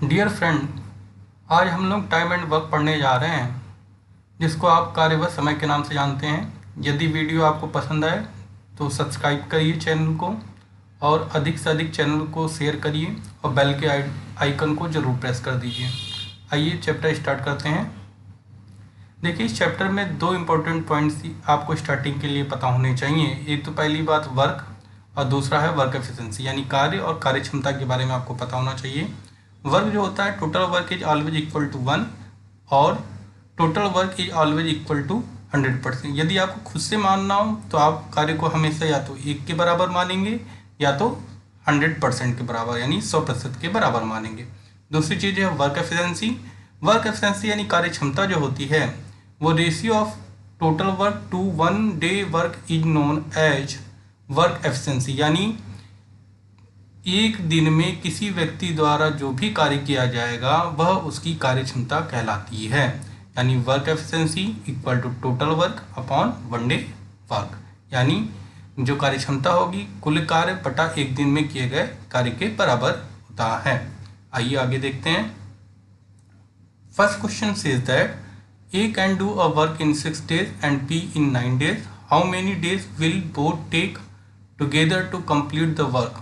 Dear friend, आज हम लोग टाइम एंड वर्क पढ़ने जा रहे हैं, जिसको आप कार्य व समय के नाम से जानते हैं। यदि वीडियो आपको पसंद आए तो सब्सक्राइब करिए चैनल को और अधिक से अधिक चैनल को शेयर करिए और बेल के आइकन को ज़रूर प्रेस कर दीजिए। आइए चैप्टर स्टार्ट करते हैं। देखिए, इस चैप्टर में दो इम्पोर्टेंट पॉइंट्स आपको स्टार्टिंग के लिए पता होने चाहिए। एक तो पहली बात वर्क और दूसरा है वर्क एफिशिएंसी, यानी कार्य और कार्य क्षमता के बारे में आपको पता होना चाहिए। वर्क जो होता है, total work is always equal to 1 और total work is always equal to 100%। यदि आपको खुद से मानना हो तो आप कार्य को हमेशा या तो 1 के बराबर मानेंगे या तो 100% के बराबर, यानी 100% के बराबर मानेंगे। दूसरी चीज़ है वर्क एफिशिएंसी। वर्क एफिशिएंसी यानी कार्य क्षमता जो होती है, वो ratio of total work to 1 day work is known as work efficiency, यानी एक दिन में किसी व्यक्ति द्वारा जो भी कार्य किया जाएगा वह उसकी कार्य क्षमता कहलाती है। यानी work efficiency equal to total work upon 1 day work, यानी जो कार्य क्षमता होगी कुल कार्य बटा एक दिन में किए गए कार्य के बराबर होता है। आइए आगे देखते हैं। First question says that A can do a work in 6 days and B in 9 days. How many days will both take together to complete the work?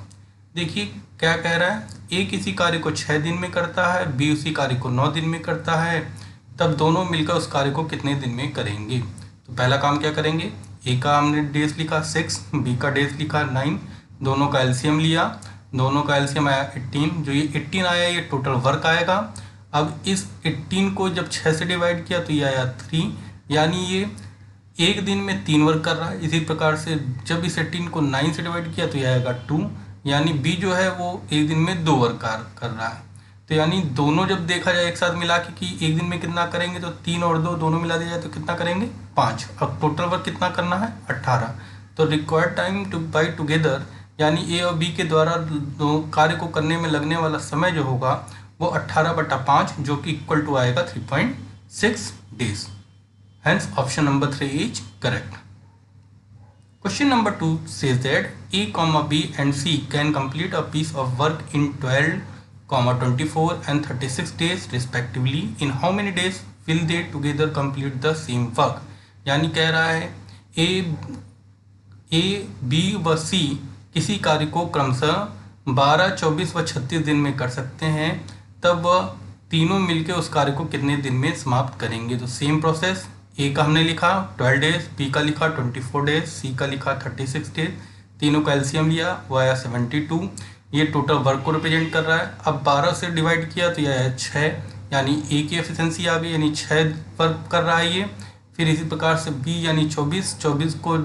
देखिए क्या कह रहा है, ए किसी कार्य को 6 दिन में करता है, बी उसी कार्य को 9 दिन में करता है, तब दोनों मिलकर उस कार्य को कितने दिन में करेंगे। तो पहला काम क्या करेंगे, ए का हमने डेज लिखा 6, बी का डेज लिखा 9, दोनों का एलसीएम लिया, दोनों का एलसीएम आया 18। जो ये 18 आया ये टोटल वर्क आएगा। अब इस 18 को जब 6 से डिवाइड किया तो ये आया 3, यानी ये एक दिन में 3 वर्क कर रहा है। इसी प्रकार से जब इस 18 को 9 से डिवाइड किया तो ये आएगा 2, यानी बी जो है वो एक दिन में 2 वर्क कर रहा है। तो यानी दोनों जब देखा जाए एक साथ मिला के कि एक दिन में कितना करेंगे, तो 3 और 2 दोनों मिला दिया जाए तो कितना करेंगे, 5। अब टोटल वर्क कितना करना है, 18। तो required time two by together, यानी ए और बी के द्वारा कार्य को करने में लगने वाला समय जो होगा वो 18/5, जो कि इक्वल टू आएगा 3.6 days. Hence option number 3 is correct. Question number 2 says that A, B and C can complete a piece of work in 12, 24 and 36 days respectively. In how many days will they together complete the same work? यानी कह रहा है A, B व C किसी कार्य को क्रमशः 12, 24 व 36 दिन में कर सकते हैं, तब वह तीनों मिलकर उस कार्य को कितने दिन में समाप्त करेंगे। तो सेम प्रोसेस, ए का हमने लिखा 12 डेज, बी का लिखा 24 डेज, सी का लिखा 36 डेज, तीनों का एलसीएम लिया वो आया 72। ये टोटल वर्क को रिप्रेजेंट कर रहा है। अब 12 से डिवाइड किया तो ये आया 6, यानी ए की एफिशिएंसी आ गई, यानी 6 वर्क कर रहा है ये। फिर इसी प्रकार से बी यानी 24 को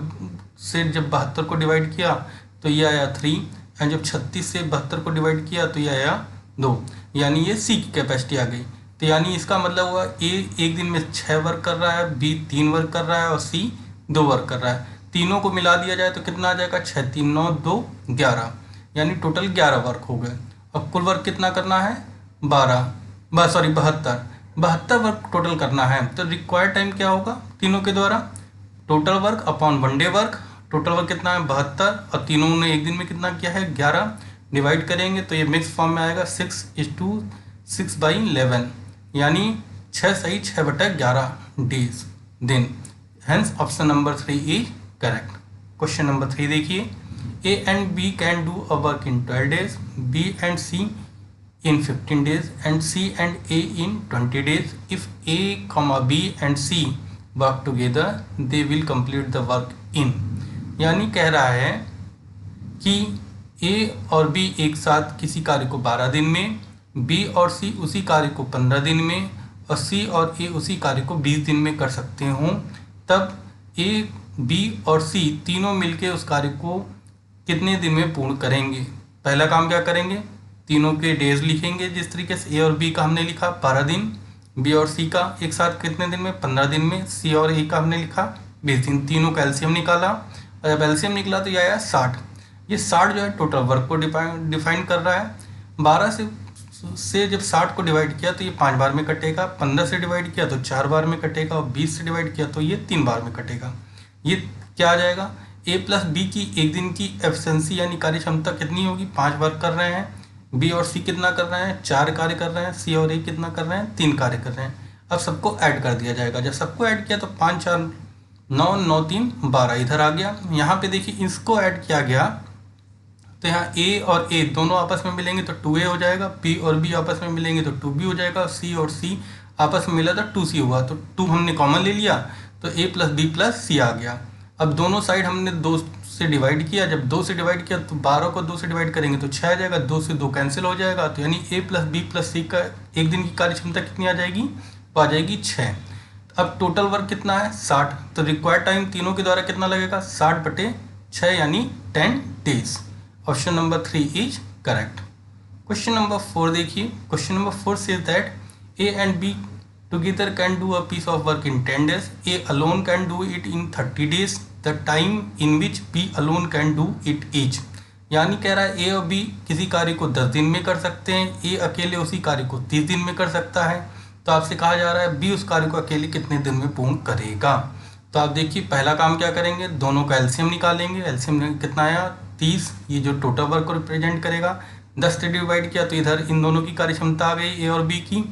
से जब 72 को डिवाइड किया तो ये आया 3, एंड जब 36 से 72 को डिवाइड किया तो ये आया 2, यानी ये सी की कैपेसिटी आ गई। तो यानी इसका मतलब हुआ ए एक दिन में 6 वर्क कर रहा है, बी 3 वर्क कर रहा है और सी 2 वर्क कर रहा है। तीनों को मिला दिया जाए तो कितना आ जाएगा, 6 3 9 2 11, यानी टोटल 11 वर्क हो गए। अब कुल वर्क कितना करना है, 72 वर्क टोटल करना है। तो रिक्वायर्ड टाइम क्या होगा तीनों के द्वारा, total work upon 1 day work. Total work कितना है 72 और तीनों ने एक दिन में कितना किया है 11, डिवाइड करेंगे तो ये मिक्स फॉर्म में आएगा 6:6/11, यानी 6 सही 6/11 डेज दिन। Hence option number 3 is correct. Question number 3 देखिए, A and B can do a work in 12 days, B and C in 15 days and C and A in 20 days. If A, B and C work together they will complete the work in. यानी कह रहा है कि ए और B एक साथ किसी कार्य को 12 दिन में, बी और सी उसी कार्य को 15 दिन में और सी और ए उसी कार्य को 20 दिन में कर सकते हों, तब ए, बी और सी तीनों मिलके उस कार्य को कितने दिन में पूर्ण करेंगे। पहला काम क्या करेंगे, तीनों के डेज लिखेंगे, जिस तरीके से ए और बी का हमने लिखा 12 दिन, बी और सी का एक साथ कितने दिन में 15 दिन में, सी और ए का हमने लिखा 20 दिन। तीनों का एलसीएम निकाला और जब एलसीएम निकला तो यह आया 60। ये 60 जो है टोटल वर्क को डिफाइन कर रहा है। 12 से जब 60 को डिवाइड किया तो ये 5 बार में कटेगा, 15 से डिवाइड किया तो 4 बार में कटेगा और 20 से डिवाइड किया तो ये 3 बार में कटेगा। ये क्या आ जाएगा, ए प्लस बी की एक दिन की एफिशिएंसी यानी कार्य क्षमता कितनी होगी, 5 वर्क कर रहे हैं, बी और सी कितना कर रहे हैं, 4 कार्य कर रहे हैं, सी और ए कितना कर रहे हैं, 3 कार्य कर रहे हैं। अब सबको ऐड कर दिया जाएगा। जब सबको ऐड किया तो 5 4 9 9 3 12 इधर आ गया। यहाँ पे देखिए इसको ऐड किया गया तो यहाँ ए और ए दोनों आपस में मिलेंगे तो 2a हो जाएगा, बी और बी आपस में मिलेंगे तो 2b हो जाएगा, सी और सी आपस में मिला तो 2c हुआ, तो 2 हमने कॉमन ले लिया तो a प्लस बी प्लस सी आ गया। अब दोनों साइड हमने 2 से डिवाइड किया, जब 2 से डिवाइड किया तो 12 को 2 से डिवाइड करेंगे तो 6 आ जाएगा, 2 से 2 कैंसिल हो जाएगा, तो यानी a प्लस बी प्लस सी का एक दिन की कार्य क्षमता कितनी आ जाएगी, वो आ जाएगी 6। अब टोटल वर्क कितना है 60, तो रिक्वायर्ड टाइम तीनों के द्वारा कितना लगेगा 60/6 यानी 10 days. Option number 3 is correct. Question number 4 देखिए। Question number 4 says that A and B together can do a piece of work in 10 days. A alone can do it in 30 days. The time in which B alone can do it each. यानी कह रहा है ए और B किसी कार्य को 10 दिन में कर सकते हैं, ए अकेले उसी कार्य को 30 दिन में कर सकता है। तो आपसे कहा जा रहा है बी उस कार्य को अकेले कितने दिन में पूर्ण करेगा। तो आप देखिए पहला काम क्या करेंगे, दोनों का एलसीएम निकालेंगे। एलसीएम कितना आया 30, ये जो टोटल वर्क को रिप्रेजेंट करेगा। 10 से डिवाइड किया तो इधर इन दोनों की कार्य क्षमता आ गई ए और बी की।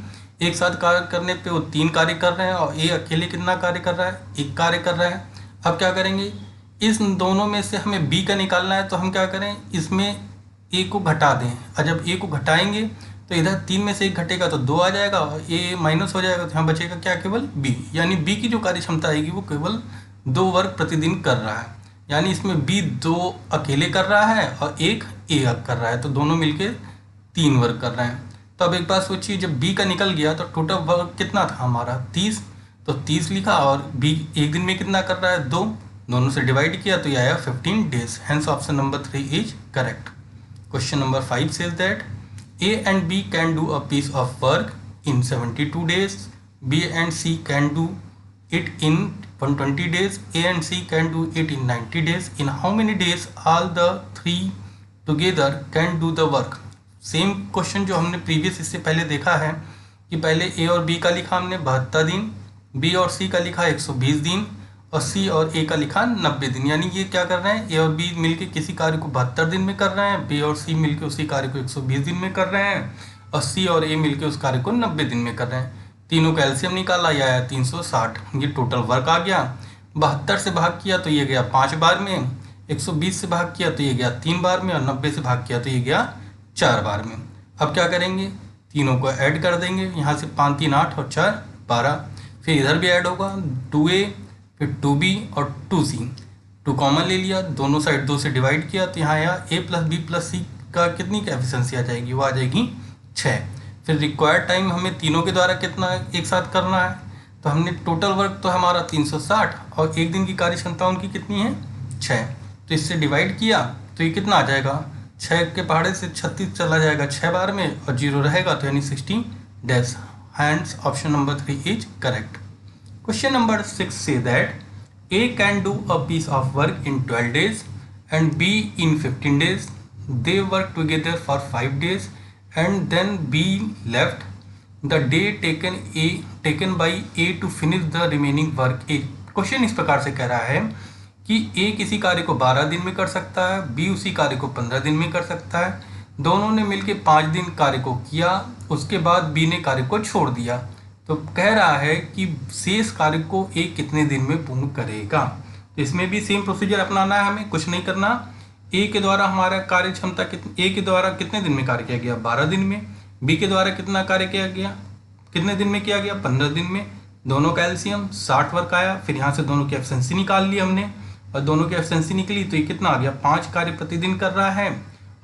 एक साथ कार्य करने पे वो 3 कार्य कर रहे हैं और ए अकेले कितना कार्य कर रहा है, 1 कार्य कर रहा है। अब क्या करेंगे, इस दोनों में से हमें बी का निकालना है, तो हम क्या करें इसमें ए को घटा दें, और जब ए को घटाएंगे तो इधर 3 में से 1 घटेगा तो 2 आ जाएगा और ए माइनस हो जाएगा, तो यहाँ बचेगा क्या, केवल बी। यानी बी की जो कार्य क्षमता आएगी वो केवल 2 वर्क प्रतिदिन कर रहा है। यानी इसमें बी 2 अकेले कर रहा है और 1 ए कर रहा है, तो दोनों मिलकर 3 वर्क कर रहे हैं। तो अब एक बात सोचिए, जब बी का निकल गया तो टोटल वर्क कितना था हमारा 30, तो 30 लिखा, और बी एक दिन में कितना कर रहा है 2, दोनों से डिवाइड किया तो ये आया 15 days. Hence option number 3 is correct. Question number 5 says that A and B can do a piece of work in 72 days, B and C can do it in 120 days, A and C can do it in 90 days. In how many days all the 3 together can do the work? Same question जो हमने previous इससे पहले देखा है कि पहले ए और B का लिखा हमने 72 दिन, बी और सी का लिखा 120 दिन और सी और ए का लिखा 90 दिन। यानी ये क्या कर रहे हैं, ए और बी मिलके किसी कार्य को 72 दिन में कर रहे हैं, बी और सी मिलके उसी कार्य को 120 दिन में कर रहे हैं और सी और ए मिलके उस कार्य को 90 दिन में कर रहे हैं। तीनों का एलसीएम निकाला, यह आया 360। ये टोटल वर्क आ गया। 72 से भाग किया तो ये गया 5 बार में, 120 से भाग किया तो ये गया 3 बार में और 90 से भाग किया तो ये गया 4 बार में। अब क्या करेंगे, तीनों को ऐड कर देंगे। यहाँ से 5 3 8 और 4 12, फिर इधर भी ऐड होगा 2a फिर 2b और 2c। 2 कॉमन ले लिया, दोनों साइड 2 से डिवाइड किया तो यहाँ आया a प्लस बी प्लस सी का कितनी एफिशिएंसी आ जाएगी, वो आ जाएगी 6। फिर रिक्वायर्ड टाइम हमें तीनों के द्वारा कितना एक साथ करना है, तो हमने टोटल वर्क तो हमारा 360 और एक दिन की कार्य क्षमता उनकी कितनी है 6, तो इससे डिवाइड किया तो ये कितना आ जाएगा, 6 के पहाड़े से 36 चला जाएगा 6 बार में और 0 रहेगा, तो यानी 60 days. Hence option number 3 is correct. Question number 6 says that A can do a piece of work in 12 days and B in 15 days. They work together for 5 days and then B left the day taken by A to finish the remaining work. A question इस प्रकार से कह रहा है कि A किसी कार्य को 12 दिन में कर सकता है, B उसी कार्य को 15 दिन में कर सकता है। दोनों ने मिलकर 5 दिन कार्य को किया, उसके बाद B ने कार्य को छोड़ दिया। तो कह रहा है कि शेष कार्य को A कितने दिन में पूर्ण करेगा। तो इसमें भी सेम प्रोसीजर अपनाना है, हमें कुछ नहीं करना। ए के द्वारा हमारा कार्य क्षमता ए के द्वारा कितने दिन में कार्य किया गया 12 दिन में, बी के द्वारा कितना कार्य किया गया कितने दिन में किया गया 15 दिन में। दोनों का एलसीएम 60 वर्क आया, फिर यहाँ से दोनों की एफिशिएंसी निकाल ली हमने और दोनों की एफिशिएंसी निकली तो ये कितना आ गया 5 कार्य प्रतिदिन कर रहा है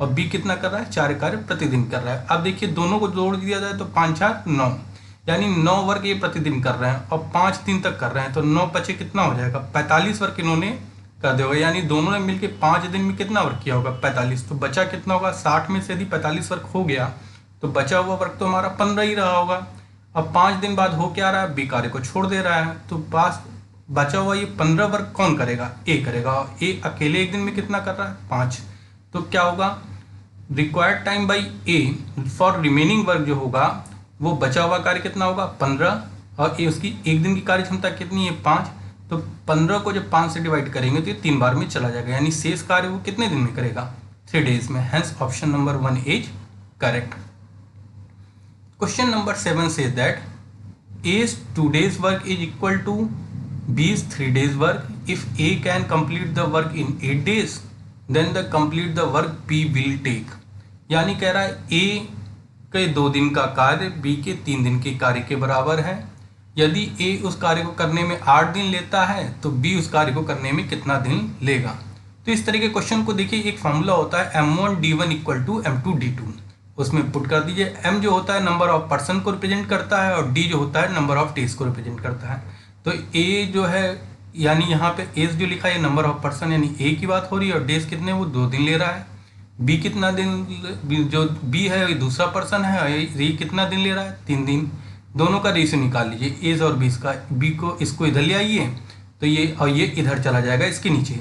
और बी कितना कर रहा है 4 कार्य प्रतिदिन कर रहा है। अब देखिए दोनों को जोड़ दिया जाए तो 5 4 9, यानी 9 वर्क ये प्रतिदिन कर रहे हैं और 5 दिन तक कर रहे हैं, तो 9 पचे कितना हो जाएगा 45 वर्क इन्होंने कर दिया होगा। यानी दोनों ने मिलकर 5 दिन में कितना वर्क किया होगा 45, तो बचा कितना होगा 60 में से यदि 45 वर्क हो गया तो बचा हुआ वर्क तो हमारा 15 ही रहा होगा। अब 5 दिन बाद हो क्या रहा है, बी कार्य को छोड़ दे रहा है, तो पास बचा हुआ ये 15 वर्क कौन करेगा, ए करेगा। और ए अकेले एक दिन में कितना कर रहा है 5, तो क्या होगा required time by A for remaining work जो होगा वो बचा हुआ कार्य कितना होगा 15 और ए उसकी एक दिन की कार्य क्षमता कितनी है 5, तो 15 को जब 5 से डिवाइड करेंगे तो ये 3 बार में चला जाएगा, यानी शेष कार्य वो कितने दिन में करेगा 3 days में। Hence option number 1 is correct. Question number 7 says that A's 2 days work is equal to B's 3 days work. If A can complete the work in 8 days, then the complete the work B will take. यानी कह रहा है A के 2 दिन का कार्य B के 3 दिन के कार्य के बराबर है। यदि A उस कार्य को करने में 8 दिन लेता है तो B उस कार्य को करने में कितना दिन लेगा। तो इस तरह के क्वेश्चन को देखिए, एक फॉर्मूला होता है M1 D1 equal to M2 D2, उसमें पुट कर दीजिए। M जो होता है नंबर ऑफ पर्सन को रिप्रेजेंट करता है और D जो होता है नंबर ऑफ डेज को रिप्रेजेंट करता है। तो A जो है यानी यहाँ पे एज जो लिखा है नंबर ऑफ पर्सन यानी A की बात हो रही है, और डेज कितने, वो 2 दिन ले रहा है। B कितना दिन, जो B है ये दूसरा पर्सन है, ये कितना दिन ले रहा है, 3 दिन। दोनों का रेशियो निकाल लीजिए एज और बीस का। B को इसको इधर ले आइए तो ये और ये इधर चला जाएगा इसके नीचे,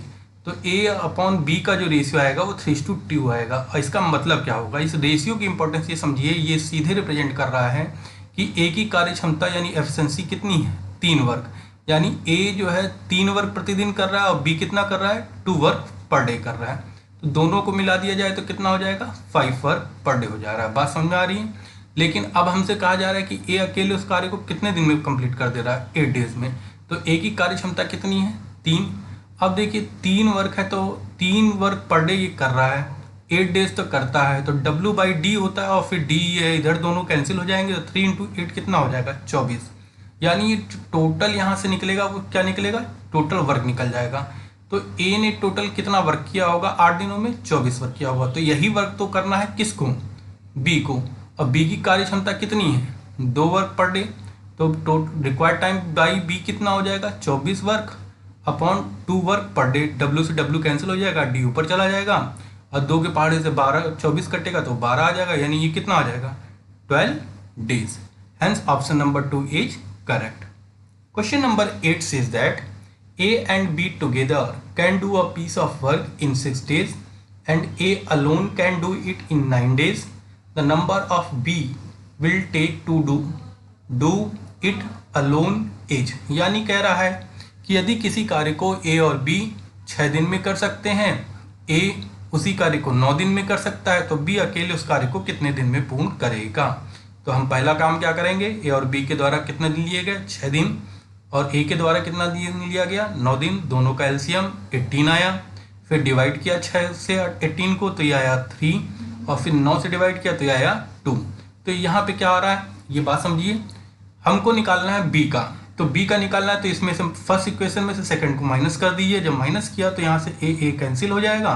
तो A अपॉन B का जो रेशियो आएगा वो 3:2 आएगा। और इसका मतलब क्या होगा, इस रेशियो की इंपॉर्टेंस ये समझिए, ये सीधे रिप्रेजेंट कर रहा है कि A की कार्य क्षमता यानी एफिशिएंसी कितनी है, 3 वर्क। यानी A जो है 3 वर्क प्रतिदिन कर रहा है और B कितना कर रहा है, 2 वर्क पर डे कर रहा है। तो दोनों को मिला दिया जाए तो कितना हो जाएगा, 5 वर्क पर डे हो जा रहा है। बात समझ में आ रही है। लेकिन अब हमसे कहा जा रहा है कि A अकेले उस कार्य को कितने दिन में कंप्लीट कर दे रहा है, 8 डेज में। तो A की कार्य क्षमता कितनी है, 3। अब देखिए 3 वर्क है तो 3 वर्क पर डे ये कर रहा है, 8 डेज तो करता है, तो W/D होता है और फिर D है, इधर दोनों कैंसिल हो जाएंगे तो 3 × 8 कितना हो जाएगा, 24। यानी टोटल यहाँ से निकलेगा वो क्या निकलेगा, टोटल वर्क निकल जाएगा। तो A ने टोटल कितना वर्क किया होगा 8 दिनों में, 24 वर्क किया होगा। तो यही वर्क तो करना है किसको, B को। अब B की कार्य क्षमता कितनी है, 2 वर्क पर डे। तो रिक्वायर्ड टाइम बाई B कितना हो जाएगा, 24 work upon 2 work per day. W से W कैंसिल हो जाएगा, D ऊपर चला जाएगा और 2 के पहाड़े से 12 24 कटेगा तो 12 आ जाएगा, यानी ये कितना आ जाएगा, 12 days. Hence option number 2 is correct. Question number 8 says that A and B together can do a piece of work in 6 days and A alone can do it in 9 days. The number of B will take to do it alone is. यानी कह रहा है कि यदि किसी कार्य को A और B 6 दिन में कर सकते हैं, A उसी कार्य को 9 दिन में कर सकता है, तो B अकेले उस कार्य को कितने दिन में पूर्ण करेगा। तो हम पहला काम क्या करेंगे, A और B के द्वारा कितने दिन लिए गए, 6 दिन, और A के द्वारा कितना दिन लिया गया, 9 दिन। दोनों का एलसीएम 18 आया, फिर डिवाइड किया 6 से 18 को तो ये आया 3, और फिर 9 से डिवाइड किया तो ये आया 2। तो यहाँ पे क्या आ रहा है, ये बात समझिए। हमको निकालना है B का, तो B का निकालना है तो इसमें से फर्स्ट इक्वेशन में से सेकंड को माइनस कर दीजिए। जब माइनस किया तो यहाँ से A कैंसिल हो जाएगा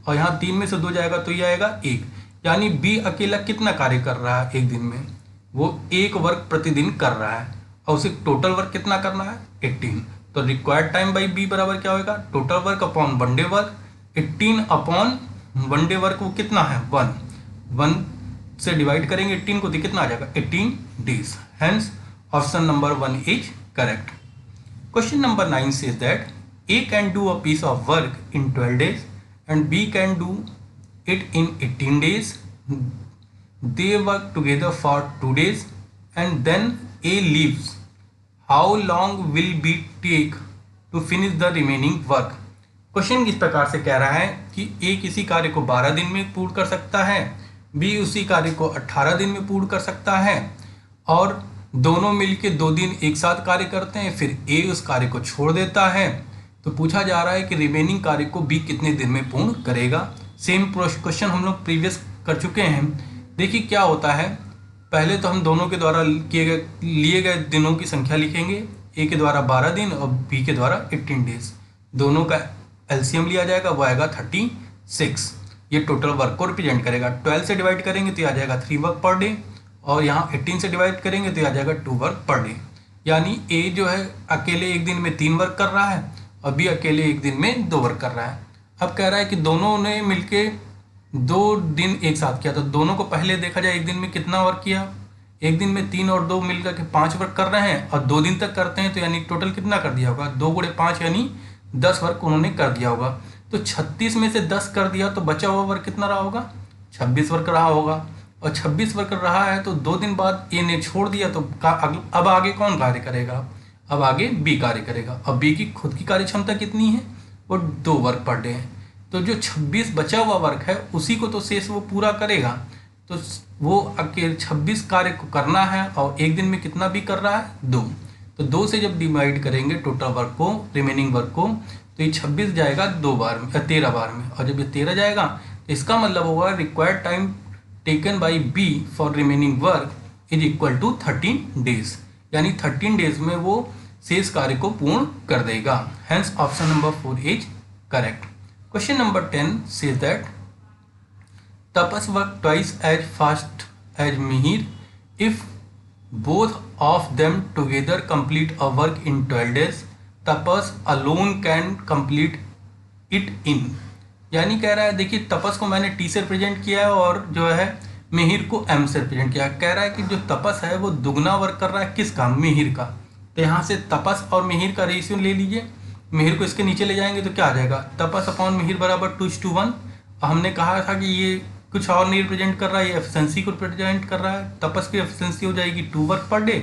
और यहाँ 3 में से 2 जाएगा तो ये आएगा 1। यानी B अकेला कितना कार्य कर रहा है एक दिन में, वो 1 वर्क प्रतिदिन कर रहा है, और उसे टोटल वर्क कितना करना है, 18। तो रिक्वायर्ड टाइम बाई B बराबर क्या होगा, total work upon 1 day work. 18 upon 1 day work वो कितना है, 1 से डिवाइड करेंगे 18 को तो कितना आ जाएगा, 18 days. Hence option number 1 is correct. Question number 9 says that A can do a piece of work in 12 days and B can do it in 18 days. They work together for 2 days and then A leaves. How long will B take to finish the remaining work? Question इस प्रकार से कह रहा है कि A किसी कार्य को 12 दिन में पूर्ण कर सकता है, B उसी कार्य को 18 दिन में पूर्ण कर सकता है, और दोनों मिलके 2 दिन एक साथ कार्य करते हैं, फिर A उस कार्य को छोड़ देता है। तो पूछा जा रहा है कि रिमेनिंग कार्य को B कितने दिन में पूर्ण करेगा। सेम क्वेश्चन हम लोग प्रीवियस कर चुके हैं। देखिए क्या होता है, पहले तो हम दोनों के द्वारा लिए गए दिनों की संख्या लिखेंगे, A के द्वारा 12 दिन और B के द्वारा 18 डेज। दोनों का एलसीएम लिया जाएगा, वो आएगा 36। ये टोटल वर्क को रिप्रेजेंट करेगा। 12 से डिवाइड करेंगे तो आ जाएगा 3 वर्क पर डे, और यहाँ 18 से डिवाइड करेंगे तो आ जाएगा 2 वर्क पर डे। यानी A जो है अकेले एक दिन में 3 वर्क कर रहा है और B अकेले एक दिन में 2 वर्क कर रहा है। अब कह रहा है कि दोनों ने मिलके 2 दिन एक साथ किया, तो दोनों को पहले देखा जाए एक दिन में कितना वर्क किया, एक दिन में 3 और 2 मिलकर के 5 वर्क कर रहे हैं, और 2 दिन तक करते हैं तो यानी टोटल कितना कर दिया होगा, 2 × 5 यानी 10 वर्क उन्होंने कर दिया होगा। तो 36 में से 10 कर दिया तो बचा हुआ वर्क कितना रहा होगा, 26 वर्क रहा होगा। और 26 वर्क रहा है तो 2 दिन बाद A ने छोड़ दिया, तो अब आगे कौन कार्य करेगा, अब आगे B कार्य करेगा। अब B की खुद की कार्य क्षमता कितनी है, वो 2 वर्क पर डे है। तो जो 26 बचा हुआ वर्क है उसी को तो शेष वो पूरा करेगा। तो वो 26 कार्य को करना है और एक दिन में कितना भी कर रहा है 2। तो 2 से जब डिवाइड करेंगे टोटल वर्क को, रिमेनिंग वर्क को, तो ये 26 जाएगा 2 बार में, 13 बार में। और जब ये 13 जाएगा तो इसका मतलब होगा required time taken by B for remaining work is equal to 13 days, यानी 13 डेज में वो शेष कार्य को पूर्ण कर देगा। Hence option number 4 is correct. Question number 10 says that Tapas worked twice as fast as Mihir. If both of them together complete a work in 12 days, Tapas alone can complete it in। यानी कह रहा है, देखिए तपस को मैंने T से represent किया है और जो है मिहिर को एम से रिप्रेजेंट किया। कह रहा है कि जो तपस है वो दुगना वर्क कर रहा है किसका, मिहिर का। तो यहाँ से तपस और मिहिर का रेशियो ले लीजिए। मिहिर को इसके नीचे ले जाएंगे तो क्या आ जाएगा, तपस अपॉन मिहिर बराबर 2:1। हमने कहा था कि ये कुछ और नहीं रिप्रेजेंट कर रहा है, ये एफिशिएंसी को रिप्रेजेंट कर रहा है। तपस की एफिशिएंसी हो जाएगी 2 वर्क पर डे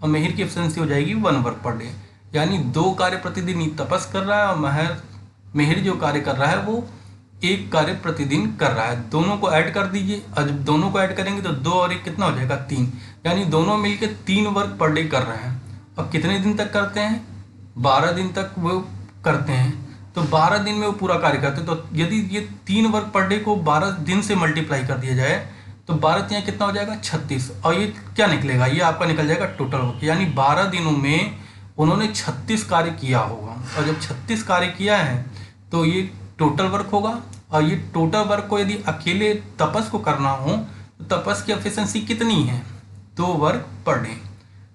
और मिहिर की एफिशिएंसी हो जाएगी 1 वर्क पर डे। यानी 2 कार्य प्रतिदिन ही तपस कर रहा है और मिहिर जो कार्य कर रहा है वो 1 कार्य प्रतिदिन कर रहा है। दोनों को ऐड कर दीजिए और जब दोनों को ऐड करेंगे तो 2 और 1 कितना हो जाएगा 3, यानी दोनों मिलकर 3 वर्क पर डे कर रहे हैं। और कितने दिन तक करते हैं, 12 दिन तक वो करते हैं। तो 12 दिन में वो पूरा कार्य करते हैं। तो यदि ये 3 वर्क पर डे को 12 दिन से मल्टीप्लाई कर दिया जाए तो 12 यहाँ कितना हो जाएगा 36, और ये क्या निकलेगा, ये आपका निकल जाएगा टोटल वर्क। यानी 12 दिनों में उन्होंने 36 कार्य किया होगा, और जब 36 कार्य किया है तो ये टोटल वर्क होगा। और ये टोटल वर्क को यदि अकेले तपस को करना हो तो तपस की एफिशिएंसी कितनी है, 2 वर्क पर डे,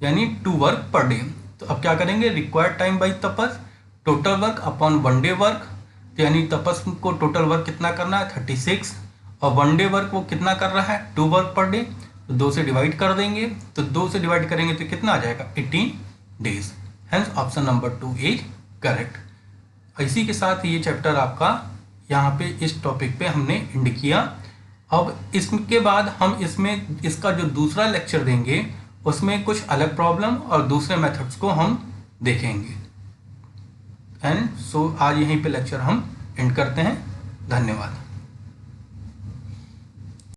यानी 2 वर्क पर डे। तो अब क्या करेंगे, required time by Tapas total work upon 1 day work. तो यानी तपस को टोटल वर्क कितना करना है 36, और 1 डे वर्क वो कितना कर रहा है 2 वर्क पर डे। तो 2 से डिवाइड कर देंगे, तो 2 से डिवाइड करेंगे तो कितना आ जाएगा 18 days. Hence option number 2 is correct. इसी के साथ ये चैप्टर आपका यहाँ पे इस टॉपिक पे हमने एंड किया। अब इसके बाद हम इसका जो दूसरा लेक्चर देंगे उसमें कुछ अलग प्रॉब्लम और दूसरे मेथड्स को हम देखेंगे। एंड सो आज यहीं पे लेक्चर हम एंड करते हैं। धन्यवाद।